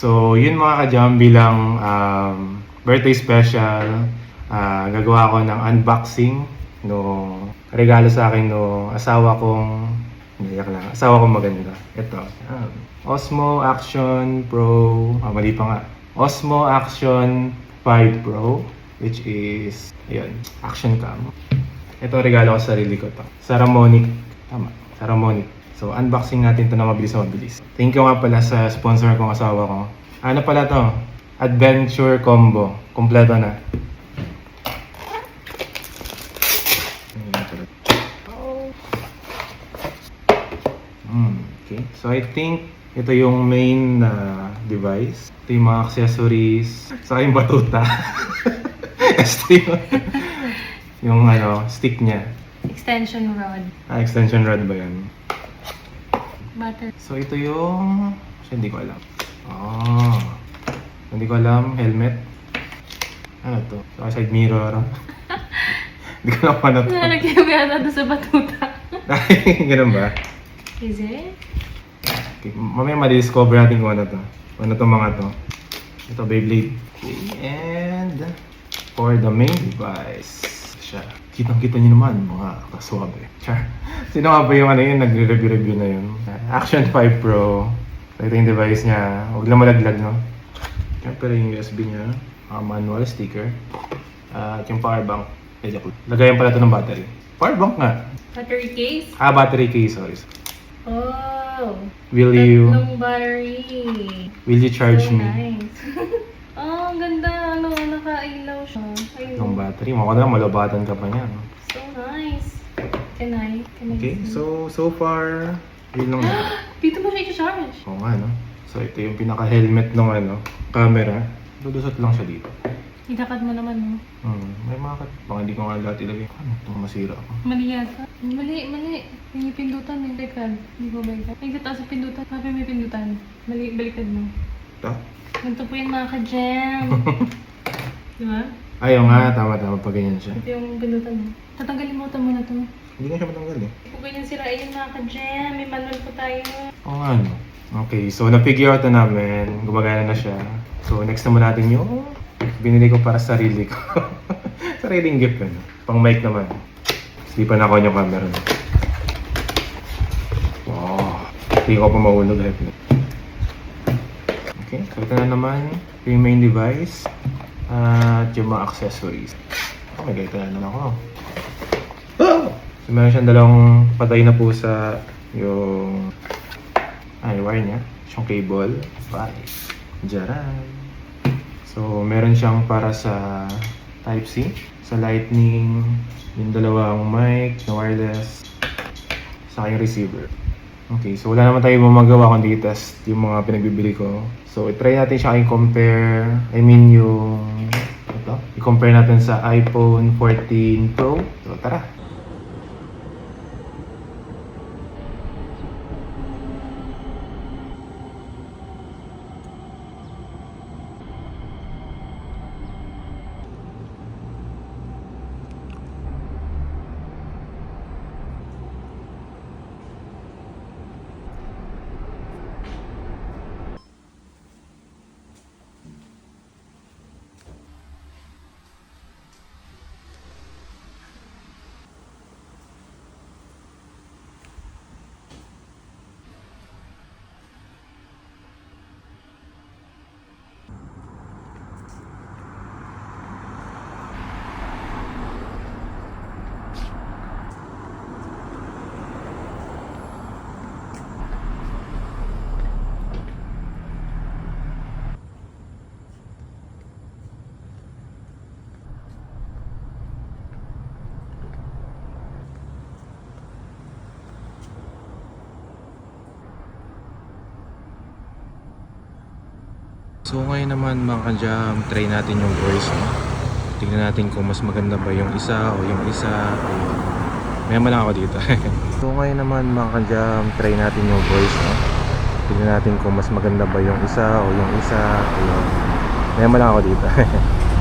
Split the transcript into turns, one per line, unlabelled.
So, yun mga ka-jam, bilang birthday special, gagawa ko ng unboxing no regalo sa akin no asawa kong, hindi lang, asawa kong maganda. Ito, Osmo Action Pro, mali pa nga. Osmo Action 5 Pro, which is, ayun, action cam. Ito, regalo ko sa sarili ko to. Saramonic, tama, Saramonic. So, unboxing natin to na mabilis. Thank you nga pala sa sponsor kong asawa ko. Ano pala to? Adventure Combo. Kompleto na. Okay. So, I think ito yung main device. Ito yung mga accessories. Saka yung batuta. Ito yung stick niya.
Extension rod.
Extension rod ba yan?
Butter.
So, ito yung... hindi ko alam. Hindi ko alam. Helmet. Ano to? So, side mirror. Hindi ko alam ano to.
Nalagyan mo yata doon sa batuta.
Ganun ba?
Is it?
Okay. Mamaya ma-discover natin kung ano to. Ano to mga to. Ito, Beyblade. Okay. And for the main device. Siya. Kitang-kita nyo naman mga kaswabe. Char. Sino nga ba yung nagre-review na yun? Action 5 Pro. So, ito yung device niya. Huwag lang malaglag, no? Pero yung USB niya. Manual sticker. At yung power bank. Lagayan pala ito ng battery. Power bank nga.
Battery case?
Battery case. Sorry.
Oh.
Will you charge
so
me?
Nice. Ang ganda. Nakailaw siya. Ayun.
Ng battery. Mukha na malabatan ka pa niya. No?
So nice. Can I
Okay,
see?
so far, yun lang.
Dito mo siya i-charge.
Oo nga, no? So ito yung pinaka-helmet ng camera. Dudusot lang siya dito.
Idakad mo naman, no?
May mga baka hindi ko nga lahat ilagay. Ano itong masira ako?
Mali yata. Mali. Yung pindutan, yung record. Hindi ko ba ito? Ay, gata sa pindutan. Sabi may pindutan. Mali, balikad mo.
Ito?
Ganito po yung mga ka-jam. Diba?
Ayaw nga, tama pag ganyan siya.
Ito yung pindutan mo. Tatanggalin mo ito muna ito.
Hindi nga siya matanggal eh.
Kung ganyan sirain yung mga ka-jam, may manual po tayo.
Oo nga, no? Okay, so na-figure out na namin. Gumagana na siya. So next naman natin yung binili ko para sa sarili ko. Sariling gift ano. Pang mic naman. Hindi pa nakaon yung camera. Wow. Hindi ko pa mahulog. Okay, so ito na naman yung main device. At yung mga accessories. Oh my god, ito na naman ako. So meron siyang dalawang patay na pusa. Yung wire niya. Yung cable. Bye. Diyaran. So, meron siyang para sa Type-C, sa Lightning, yung dalawang mic, na wireless, sa yung receiver. Okay, so wala naman tayo magawa kundi test yung mga pinagbibili ko. So, i-try natin siya i-compare, yung i-compare natin sa iPhone 14 Pro. So, tara! So ngayon naman mga ka-jam, try natin yung voice. Tingnan natin kung mas maganda ba yung isa o yung isa. Mayaman lang ako dito. So ngayon naman mga ka-jam, try natin yung voice. Tingnan natin kung mas maganda ba yung isa o yung isa. Mayaman lang ako dito.